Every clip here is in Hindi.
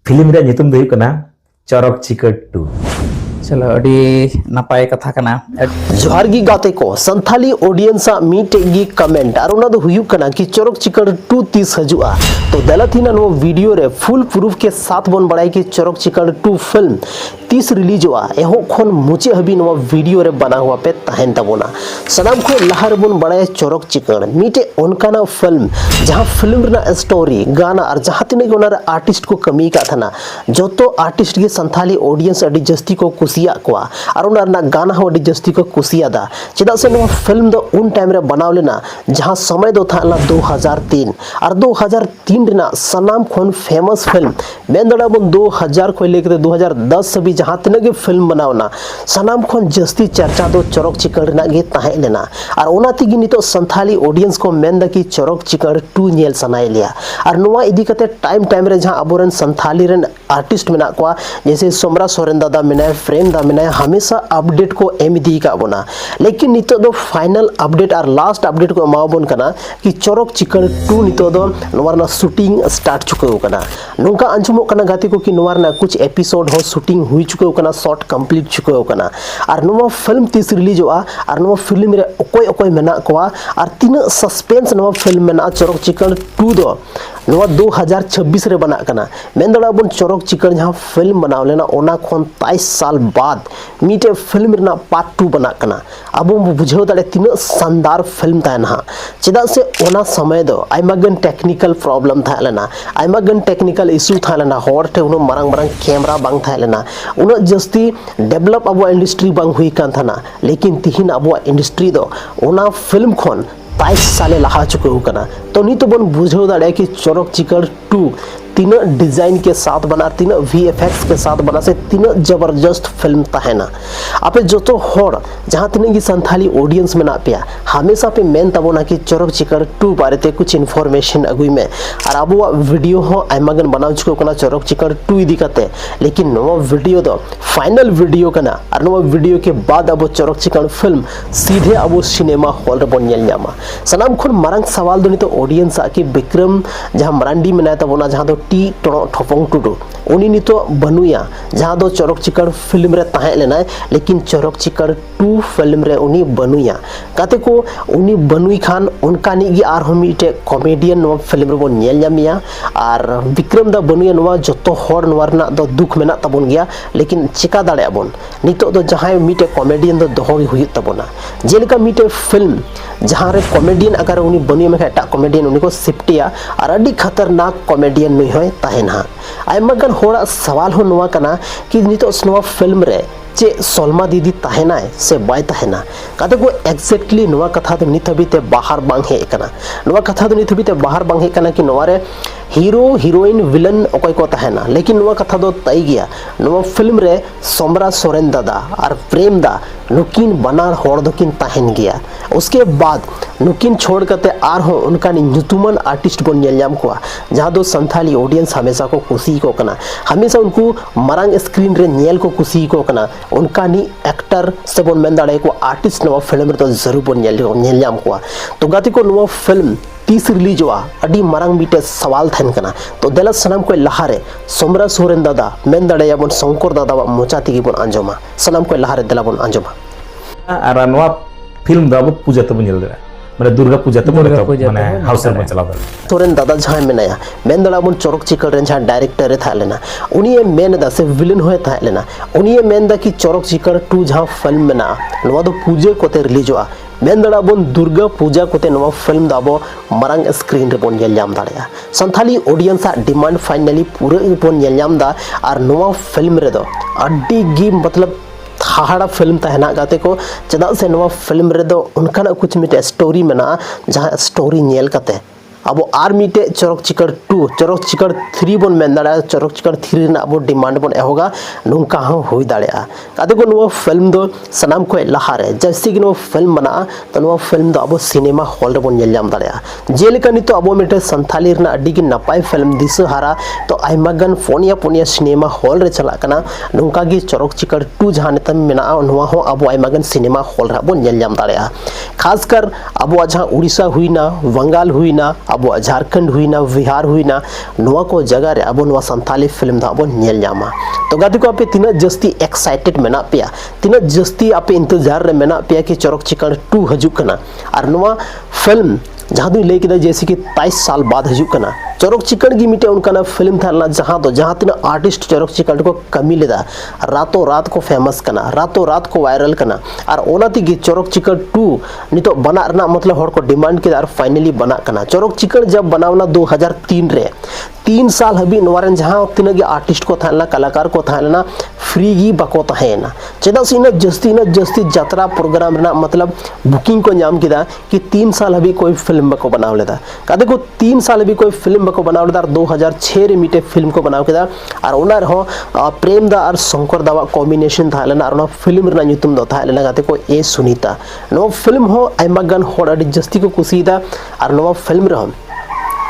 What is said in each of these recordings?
फिल्म रे नितुम दो कना चरक चिकट 2। चलो अड़ी नपाय कथा कना जोहार गी गाते को संथाली ऑडियंस मीटे गी कमेंट और उना दो हुयु कना कि चरक चिकट 2 तीस हजुआ तो दलथिना नो वीडियो रे फुल प्रूफ के साथ बन बड़ाई कि चरक चिकट 2 फिल्म 30 रिलीज हुआ एहो खन मुचे हबी नो वीडियो रे बना हुआ पे तहन तबोना सनाम को लहर बन बड़ाई चरक चिकट मीटे उनकाना फिल्म जहां फिल्म ना स्टोरी गाना और जहां तिने ओनर आर्टिस्ट को कमी का थना जो तो आर्टिस्ट के संथाली ऑडियंस अडी जस्ती को कुसिया कोआ और ओनर ना गाना हो अडी जस्ती को कुसिया दा चेदा से नो फिल्म दो उन टाइम रे बनाव लेना जहां समय दो था 2003 और 2003 रेना सनाम खन फेमस फिल्म मेंदड़ा बन 2000 को लेके 2010 से भी जहां तने के फिल्म बनावना सनाम खन जस्ती चर्चा दो चरक चिकन रेना गे ताहे लेना और ओना तिगी नितो संथाली ऑडियंस को मेंदा की चरक चिकन 2 नेल सनाय लिया और नोवा इदी कते टाइम रे जहां अबोरन संथाली रेन आर्टिस्ट मेना को जैसे सोमरा सोरेन दादा मेना फ्रेम दा मेना हमेशा अपडेट को एम दी का बोना लेकिन नितो दो फाइनल अपडेट और लास्ट अपडेट को मावबन कना कि चरक चिकन 2 नितो दो नोवारना शूटिंग स्टार्ट चुके कना नोंका अंजुमो कना गाती को कि नोवारना कुछ एपिसोड हो शूटिंग हुई चुके कना शॉर्ट कंप्लीट चुके कना और नोवा फिल्म 30 रिलीज हुआ और नोवा फिल्म रे ओकोय मेना को और तीन सस्पेंस नोवा फिल्म मेना चरक चिकन 2 दो नोवा 2026 रे बना कना मेंदड़ा बन चरक चिकन जहां फिल्म बनाव लेना ओना खन 23 साल बाद मीटे फिल्म रेना पार्ट 2 बना कना अब बुझो दाड़े तीन शानदार फिल्म ताना चेदा से ओना समय दो आइमागन टेक्निकल प्रॉब्लम था लेना आइमागन टेक्निकल इशू था लेना हॉट उन मारंग कैमरा बांग था लेना उन जस्ती डेवलप अब इंडस्ट्री बांग हुई कान थाना लेकिन तिहिन अब इंडस्ट्री दो ओना फिल्म खन 23 साले लहा चुके कना तो नी तो बन बुझो दाड़े कि चरक चिकन 2 तीन डिजाइन के साथ बना तीन VFX के साथ बना से तीन जबरदस्त फिल्म तहना आपे जो तो हर जहां तीन की संथाली ऑडियंस में ना पिया हमेशा पे मेन तबोना कि चरक चिकन 2 बारे ते कुछ इन्फॉर्मेशन अगुई में और अब वीडियो हो आइमागन बनाव चुके कना चरक चिकन 2 इदी कते लेकिन नवा वीडियो दो फाइनल वीडियो कना और नवा वीडियो के बाद अब चरक चिकन फिल्म सीधे अब सिनेमा हॉल रे बन नेल न्यामा सनाम खन मारंग सवाल दो नी तो ऑडियंस आ कि विक्रम जहां मरांडी में ना तबोना जहां दो टी ठोपंग टुडू उनी नितो बनुया जहां दो चरक चिकन फिल्म रे ताहे लेना लेकिन चरक चिकन 2 फिल्म रे उनी बनुया काते को उनी बनुई खान उनका निगी आर हमीटे कॉमेडियन नो फिल्म रे बन नेल जामिया और विक्रम दा बनुया नवा जतो हर नवरना दो दुख मेना तबन गया लेकिन चिका दाड़े अबन नितो दो जहां मीटे कॉमेडियन दो दोहो हुई तबना जेलका मीटे फिल्म जहां रे कॉमेडियन अगर उनी बनुया में एटा कॉमेडियन उनी को सिफ्टिया और अडी खतरनाक कॉमेडियन नहीं होय ताहेना आइमागन होड़ा सवाल हो नवा कना कि नितो नवा फिल्म रे चे सलमा दीदी ताहेना से बाय ताहेना काते को एग्जैक्टली नवा कथा तो नित हबीते बाहर बांग हे कना नवा कथा तो नित हबीते बाहर बांग हे कना कि नवा रे हीरो हीरोइन विलन ओकोय को ताहेना लेकिन नवा कथा दो तय गया नवा फिल्म रे सोमरा सोरेन दादा और प्रेम दा नुकिन बनार होड़ दोकिन ताहेन गया उसके बाद नुकिन छोड़ करते आर हो उनका नुतुमन आर्टिस्ट बन नेलजाम को जहां दो संथाली ऑडियंस हमेशा को खुशी को कना हमेशा उनको मरंग स्क्रीन रे नेल को खुशी को कना उनका नी एक्टर से बन मेंदाड़े को आर्टिस्ट नवा फिल्म रे तो जरूर बन नेलजाम को तो गाती को नवा फिल्म 30 रिलीज हुआ अडी मरंग बीटे सवाल थन कना तो देला सनम को लहारे सोमरा सोरेन दादा मेंदाड़े बन शंकर दादा मोचाती की बन अंजमा सनम को लहारे देला बन अंजमा और नवा फिल्म दाबो पूजा तब नेल दरा माने दुर्गा पूजा तब माने हाउस में चला दरा सोरेन दादा जहां मेनाया मेंदड़ा बन चरक चिकन रेन जहां डायरेक्टर रे था लेना उनी मेन दा से विलेन होय था लेना उनी मेन दा की चरक चिकन 2 जहां फिल्म में ना नवा दो पूजे कोते रिलीज हुआ मेंदड़ा बन दुर्गा पूजा कोते नवा फिल्म दाबो मरंग स्क्रीन रे बन नेलजाम दाड़या संथाली ऑडियंस डिमांड फाइनली पूरे बन नेलजाम दा और नवा फिल्म रे दो अड्डी गी मतलब हाहाड़ा फिल्म तहना गाते को चदा से नवा फिल्म रे दो उनका कुछ मिटे स्टोरी में ना जहां स्टोरी नेल कते अब आर मिटे चरक चिकन 2 चरक चिकन 3 बन मेंदाड़ा चरक चिकन 3 ना अब डिमांड बन एहोगा नुंका हो होई दाड़या काते को नो फिल्म दो सनाम को लहारे जैसे कि नो फिल्म बना तो नो फिल्म दो अब सिनेमा हॉल रे बन नेलजाम दाड़या जेलका नि तो अब मिटे संथाली रना अड्डी की नपाय फिल्म दिस हारा तो आइमागन फोनिया सिनेमा हॉल रे चला कना नुंका की चरक चिकन 2 जहां नेतम मेना नवा हो अब आइमागन सिनेमा हॉल रे बन नेलजाम दाड़या खासकर अब जहां उड़ीसा हुईना बंगाल हुईना अब झारखंड हुईना बिहार हुईना नोआ को जगह रे अब नोआ संथाली फिल्म दा बन नेल ᱧᱟᱢᱟ। तो गाते को आपे तीना जस्ती एक्साइटेड मेना पेया, तीना जस्ती आपे इंतजार रे मेना पेया कि चरक चिकन 2 हजू कना। और नोआ फिल्म जहाँ दो लई किदा जैसे कि 23 साल बाद हजू कना। चरक चिकन की मिटे उनका फिल्म था जहाँ तीन आर्टिस्ट चरक चिकन को कमी लेदा रातों रात को फेमस कना, रातों रात को वायरल कना। और ओना तिगी चरक चिकन 2 नितो बना रना मतलब हर को डिमांड के फाइनली बना कना। चरक चिकन जब बनावना 2003 रे 3 साल हबी नवारन जहाँ तीन आर्टिस्ट को था कलाकार को था फ्री ही बको तहेना चेदा से इन जस्ती यात्रा प्रोग्राम रना मतलब बुकिंग को नाम किदा कि 3 साल हबी कोई फिल्म बको बनाव लेदा। कादे को 3 साल हबी कोई फिल्म बको बनाव लेदा। 2006 रे मिटे फिल्म को बनाव केदा और ओना रहो प्रेम दा और शंकर दावा कॉम्बिनेशन था लेना और फिल्म रना nyutum दो था लेना गाते को ए सुनीता। नो फिल्म हो आइमा गान होड़ अडी जस्ती को कुसीदा और नो फिल्म रहो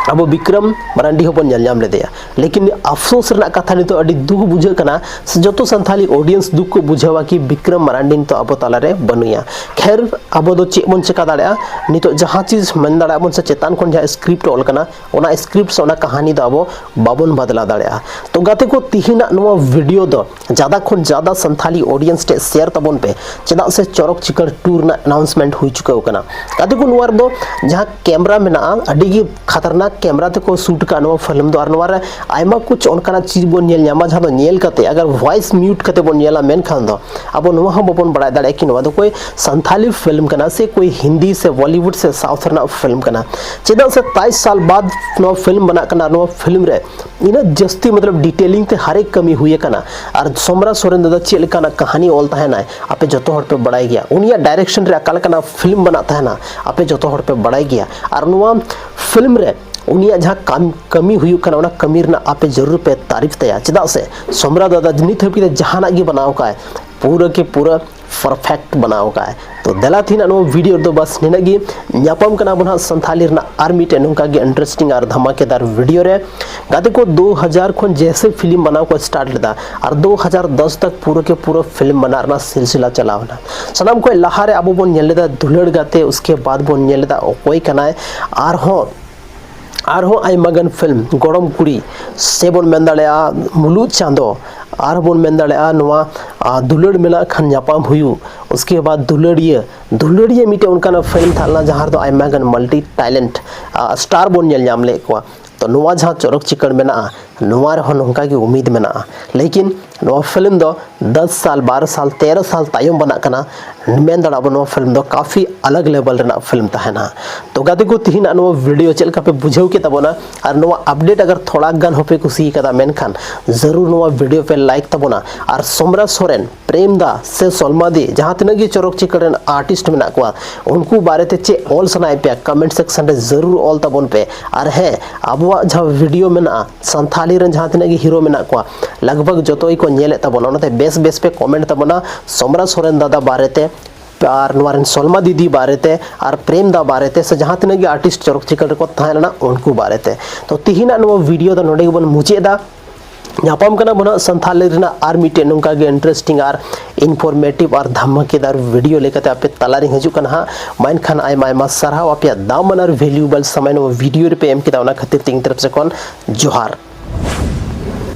अब विक्रम मारांडी होबन ᱧᱟᱢ लेदेया। लेकिन अफसोस रना कथा नितो अडी दुख बुझे कना से जतो संथाली ऑडियंस दुख को बुझावा कि विक्रम मारांडी तो अब तालारे बनुया। खैर अब दो चे बन चेका दाड़ा नितो जहां चीज मन दाड़ा बन से चेतान कोन जा स्क्रिप्ट ऑल कना ओना स्क्रिप्ट से ओना कहानी दो अब बाबन बदला दाड़ा। तो गाते को तिहिना नो वीडियो दो ज्यादा खन ज्यादा संथाली ऑडियंस टे शेयर तबन पे चेदा से चरक चिकन टूर ना अनाउंसमेंट हुई चुका कना। गाते को नोर दो जहां कैमरा में ना अडी गी खतरनाक कैमरा ते को शूट का नो फिल्म दो और आयमा कुछ उनका चीज बन नेल ᱧᱟᱢᱟ जहां दो नेल कते अगर वॉइस म्यूट कते बन नेला मेन खान दो अब नो हम बपन बड़ा दाड़े कि नो दो कोई संथाली फिल्म कना से कोई हिंदी से बॉलीवुड से साउथ रना फिल्म कना। चेदा से 23 साल बाद नो फिल्म बना कना नो फिल्म रे इना जस्ती मतलब डिटेलिंग ते हर एक कमी हुई कना। और सोमरा सोरेन दादा चेल कना कहानी ऑल तहना आपे जतो हर पे बड़ाई गया उनिया डायरेक्शन रे अकल कना फिल्म बना तहना आपे जतो हर पे बड़ाई गया। और नो फिल्म रे उनिया जहाँ कमी हुई कना उना कमी रना आपे जरूर पे तारीफ तया। चेदा से सोमरा दादा नित हबी जहाना गी बनाव का पूरा के पूरा परफेक्ट बनाव का। तो दला थी ना नो वीडियो दो बस निनागी ᱧᱟᱯᱟᱢ कना बना संथाली रना आर्मीटे नुका गे इंटरेस्टिंग और धमाकेदार वीडियो रे गाते को 2000 खन जैसे फिल्म बनाव को स्टार्ट लेदा और 2010 तक पूरा के पूरा फिल्म बना रना सिलसिला चलावना। सनाम को लहारे अब बन नेलेदा दुलड़ गाते उसके बाद बन नेलेदा कोई कना आर हो आई मगन फिल्म गरम कुड़ी से बन मेन दाड़ेया मुलुग चांदो आर बन मेन दाड़ेया नोआ दुलड़ मेला खन ᱧᱟᱯᱟᱢ हुयु। उसके बाद दुलड़िए मिटे उनका फिल्म था जहाँ दो Aima gun multi talent star बन नेल ᱧᱟᱢ ले को। तो नोआ जहाँ चरक चिकन मेना नोआ रहो नोंका की उम्मीद मेना। लेकिन नोआ फिल्म दो 10 साल 12 साल 13 साल तायम बना कना मेन दाड़ा बनो फिल्म दो काफ़ी अलग लेवल रना फिल्म तहना। तो गाते को तिहिना नो वीडियो चल का पे बुझाव के तबोना और नो अपडेट अगर थोड़ा गन होपे कुसी कदा मेन खान जरूर नो वीडियो पे लाइक तबोना। और सोमरा सोरेन प्रेम दा से सलमा दी जहाँ तीन गे चरक चिकन आर्टिस्ट मेना को उनको बारे ते चे ऑल सनाए पे कमेंट सेक्शन रे जरूर ऑल तबोन पे। और है अब जहाँ वीडियो मेना संथाली रन जहाँ तीन गे हीरो मेना को लगभग जो को नेले तबोना ओनाते बेस बेस पे कमेंट तबोना सोमरा सोरेन दादा बारेते और नवारन सलमा दीदी बारेते और प्रेम दा बारेते से जहाँ तीन आर्टिस्ट चरक चिकन को थाना उनको बारेते। तो तिहिना नो वीडियो दा नोडे बन मुचेदा ᱧᱟᱯᱟᱢ कना बना संथाली रना आर मिटे नुका गे इंटरेस्टिंग और इनफॉर्मेटिव और धमाकेदार वीडियो लेकर आपे तलारी हजू कना हाँ माइन खान आयमा सारहाव आपे दामन और वैल्यूएबल समय नो वीडियो रे पे एम किदा ओना खातिर तीन तरफ से कौन जोहार।